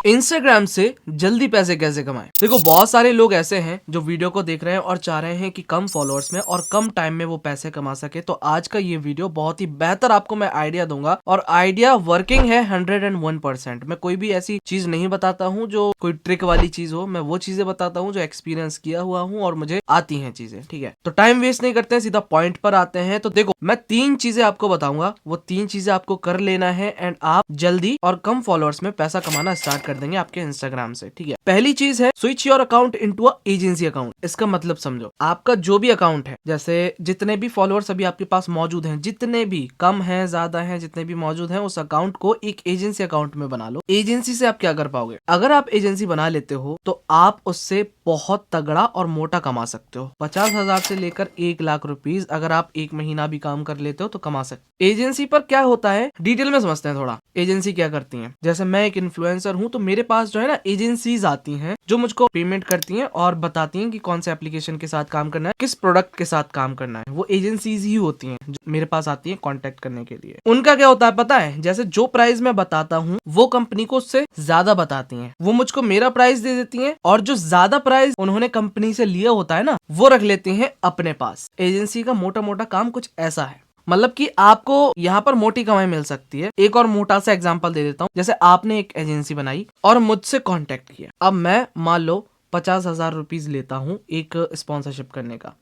Instagram से जल्दी पैसे कैसे कमाएं। देखो बहुत सारे लोग ऐसे हैं जो वीडियो को देख रहे हैं और चाह रहे हैं कि कम फॉलोअर्स में और कम टाइम में वो पैसे कमा सके। तो आज का ये वीडियो बहुत ही बेहतर आपको मैं आइडिया दूंगा और आइडिया वर्किंग है 101%। मैं कोई भी ऐसी चीज नहीं बताता हूँ जो कोई ट्रिक वाली चीज हो, मैं वो चीजें बताता हूँ जो एक्सपीरियंस किया हुआ हूँ और मुझे आती हैं चीजें। ठीक है, तो टाइम वेस्ट नहीं करते हैं, सीधा पॉइंट पर आते हैं। तो देखो मैं 3 चीजें आपको बताऊंगा, वो 3 चीजें आपको कर लेना है एंड आप जल्दी और कम फॉलोअर्स में पैसा कमाना स्टार्ट कर देंगे आपके इंस्टाग्राम से। ठीक है, पहली चीज है switch your account into a agency account. इसका मतलब समझो, आपका जो भी अकाउंट है, जैसे जितने भी फॉलोअर्स अभी आपके पास मौजूद हैं, जितने भी कम हैं ज्यादा हैं, जितने भी मौजूद हैं, उस अकाउंट को एक एजेंसी अकाउंट में बना लो। एजेंसी से आप क्या कर पाओगे, अगर आप एजेंसी बना लेते हो तो आप उससे बहुत तगड़ा और मोटा कमा सकते हो। 50,000 से लेकर 1 लाख रुपीज अगर आप एक महीना भी काम कर लेते हो तो कमा सकते। एजेंसी पर क्या होता है डिटेल में समझते हैं थोड़ा। एजेंसी क्या करती है, जैसे मैं एक इन्फ्लुएंसर हूं तो मेरे पास जो है ना एजेंसीज आती हैं जो मुझको पेमेंट करती हैं और बताती हैं कि कौन से एप्लीकेशन के साथ काम करना है, किस प्रोडक्ट के साथ काम करना है। वो एजेंसीज ही होती हैं जो मेरे पास आती हैं कांटेक्ट करने के लिए। उनका क्या होता है पता है, जैसे जो प्राइस मैं बताता हूँ वो कंपनी को उससे ज्यादा बताती हैं। वो मुझको मेरा प्राइस दे देती हैं और जो ज्यादा प्राइस उन्होंने कंपनी से लिया होता है ना, वो रख लेती हैं अपने पास। एजेंसी का मोटा मोटा काम कुछ ऐसा है, मतलब कि आपको यहाँ पर मोटी कमाई मिल सकती है। एक और मोटा सा एग्जांपल दे देता हूँ। जैसे आपने एक एजेंसी बनाई और मुझसे कांटेक्ट किया। अब मैं मान लो 50,000 रुपीज लेता हूँ एक स्पॉन्सरशिप करने का।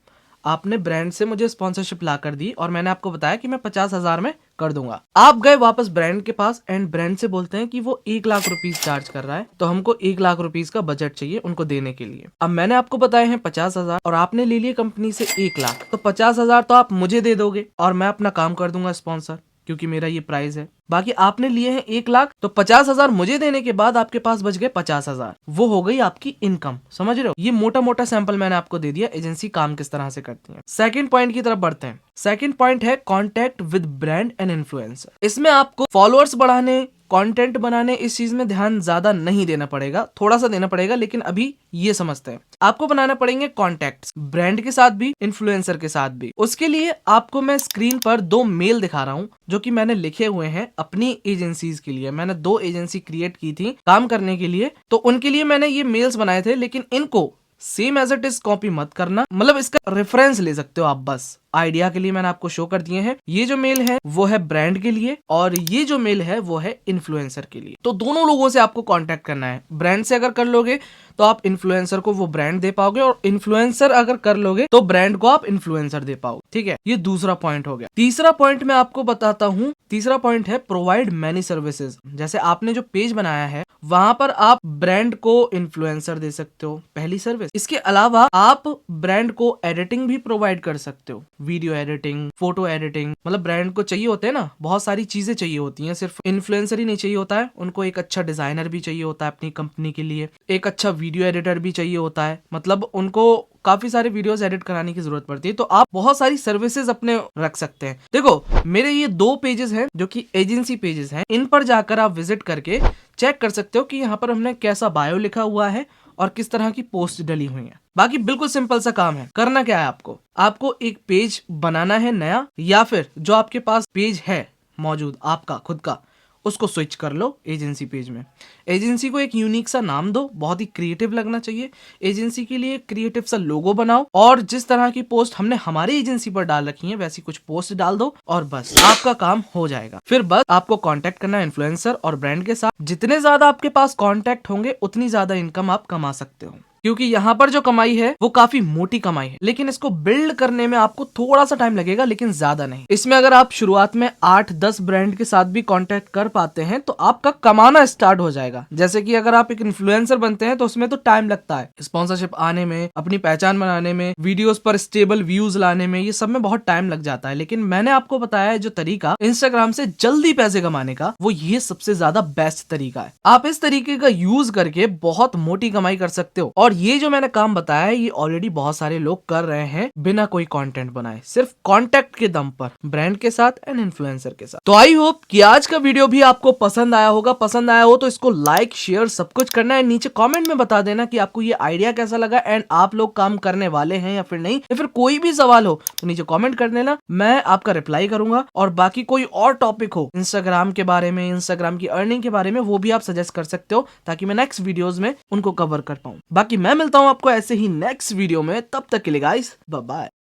आपने ब्रांड से मुझे स्पॉन्सरशिप ला कर दी और मैंने आपको बताया कि मैं 50,000 में कर दूंगा। आप गए वापस ब्रांड के पास एंड ब्रांड से बोलते हैं कि वो 1 लाख रुपीज चार्ज कर रहा है, तो हमको 1 लाख रुपीज का बजट चाहिए उनको देने के लिए। अब मैंने आपको बताए हैं 50,000 और आपने ले लिए कंपनी से 1 लाख, तो 50,000 तो आप मुझे दे दोगे और मैं अपना काम कर दूंगा स्पॉन्सर, क्योंकि मेरा ये प्राइस है। बाकी आपने लिए हैं 1 लाख, तो 50,000 मुझे देने के बाद आपके पास बच गए 50,000। वो हो गई आपकी इनकम। समझ रहे हो, ये मोटा मोटा सैंपल मैंने आपको दे दिया एजेंसी काम किस तरह से करती है। सेकंड पॉइंट की तरफ बढ़ते हैं। सेकंड पॉइंट है contact with brand and influencer. इसमें आपको फॉलोअर्स बढ़ाने, कंटेंट बनाने, इस चीज में ध्यान ज्यादा नहीं देना पड़ेगा, थोड़ा सा देना पड़ेगा, लेकिन अभी ये समझते हैं। आपको बनाना पड़ेंगे कॉन्टेक्ट्स, ब्रांड के साथ भी, इन्फ्लुएंसर के साथ भी। उसके लिए आपको मैं स्क्रीन पर 2 मेल दिखा रहा हूं जो कि मैंने लिखे हुए हैं अपनी एजेंसीज के लिए। मैंने 2 एजेंसी क्रिएट की थी काम करने के लिए, तो उनके लिए मैंने ये मेल्स बनाए थे। लेकिन इनको same as it is copy मत करना, मतलब इसका रेफरेंस ले सकते हो आप, बस आइडिया के लिए मैंने आपको शो कर दिए हैं। ये जो मेल है वो है ब्रांड के लिए और ये जो मेल है वो है इन्फ्लुएंसर के लिए। तो दोनों लोगों से आपको कांटेक्ट करना है। ब्रांड से अगर कर लोगे तो आप इन्फ्लुएंसर को वो ब्रांड दे पाओगे और इन्फ्लुएंसर अगर कर लोगे तो ब्रांड को आप इन्फ्लुएंसर दे पाओगे। ठीक है, ये दूसरा पॉइंट हो गया। तीसरा पॉइंट मैं आपको बताता हूँ। तीसरा पॉइंट है प्रोवाइड मैनी सर्विसेज। जैसे आपने जो पेज बनाया है वहां पर आप ब्रांड को इन्फ्लुएंसर दे सकते हो, पहली सर्विस। इसके अलावा आप ब्रांड को एडिटिंग भी प्रोवाइड कर सकते हो, वीडियो एडिटिंग, फोटो एडिटिंग। मतलब ब्रांड को चाहिए होते हैं ना, बहुत सारी चीजें चाहिए होती हैं, सिर्फ इन्फ्लुएंसर ही नहीं चाहिए होता है, उनको एक अच्छा डिजाइनर भी चाहिए होता है अपनी कंपनी के लिए, एक अच्छा वीडियो एडिटर भी चाहिए होता है, मतलब उनको काफी सारे वीडियोस एडिट कराने की जरूरत पड़ती है। तो आप बहुत सारी सर्विसेज अपने रख सकते हैं। देखो मेरे ये 2 पेजेस हैं जो कि एजेंसी पेजेस हैं, इन पर जाकर आप विजिट करके चेक कर सकते हो कि यहाँ पर हमने कैसा बायो लिखा हुआ है और किस तरह की पोस्ट डली हुई है। बाकी बिल्कुल सिंपल सा काम है। करना क्या है, आपको एक पेज बनाना है नया, या फिर जो आपके पास पेज है मौजूद आपका खुद का, उसको स्विच कर लो एजेंसी पेज में। एजेंसी को एक यूनिक सा नाम दो, बहुत ही क्रिएटिव लगना चाहिए। एजेंसी के लिए क्रिएटिव सा लोगो बनाओ और जिस तरह की पोस्ट हमने हमारी एजेंसी पर डाल रखी है वैसी कुछ पोस्ट डाल दो और बस आपका काम हो जाएगा। फिर बस आपको कांटेक्ट करना है इन्फ्लुएंसर और ब्रांड के साथ। जितने ज्यादा आपके पास कांटेक्ट होंगे उतनी ज्यादा इनकम आप कमा सकते हो, क्योंकि यहाँ पर जो कमाई है वो काफी मोटी कमाई है, लेकिन इसको बिल्ड करने में आपको थोड़ा सा टाइम लगेगा, लेकिन ज्यादा नहीं। इसमें अगर आप शुरुआत में 8-10 ब्रांड के साथ भी कांटेक्ट कर पाते हैं तो आपका कमाना स्टार्ट हो जाएगा। जैसे कि अगर आप एक इन्फ्लुएंसर बनते हैं तो उसमें तो टाइम लगता है, स्पॉन्सरशिप आने में, अपनी पहचान बनाने में, वीडियोस पर स्टेबल व्यूज लाने में, ये सब में बहुत टाइम लग जाता है। लेकिन मैंने आपको बताया है जो तरीका इंस्टाग्राम से जल्दी पैसे कमाने का, वो ये सबसे ज्यादा बेस्ट तरीका है। आप इस तरीके का यूज करके बहुत मोटी कमाई कर सकते हो और और ये जो मैंने काम बताया है ये ऑलरेडी बहुत सारे लोग कर रहे हैं बिना कोई कंटेंट बनाए, सिर्फ कांटेक्ट के दम पर ब्रांड के साथ एंड इन्फ्लुएंसर के साथ। तो आई होप कि आज का वीडियो भी आपको पसंद आया होगा। पसंद आया हो तो इसको लाइक शेयर सब कुछ करना है। नीचे कमेंट में बता देना कि आपको ये आइडिया कैसा लगा एंड आप लोग काम करने वाले हैं या फिर नहीं, या फिर कोई भी सवाल हो तो नीचे कमेंट कर देना, मैं आपका रिप्लाई करूंगा। और बाकी कोई और टॉपिक हो इंस्टाग्राम के बारे में, इंस्टाग्राम की अर्निंग के बारे में, वो भी आप सजेस्ट कर सकते हो ताकि मैं नेक्स्ट वीडियोस में उनको कवर कर पाऊं। बाकी मैं मिलता हूं आपको ऐसे ही नेक्स्ट वीडियो में, तब तक के लिए गाइस बाय बाय।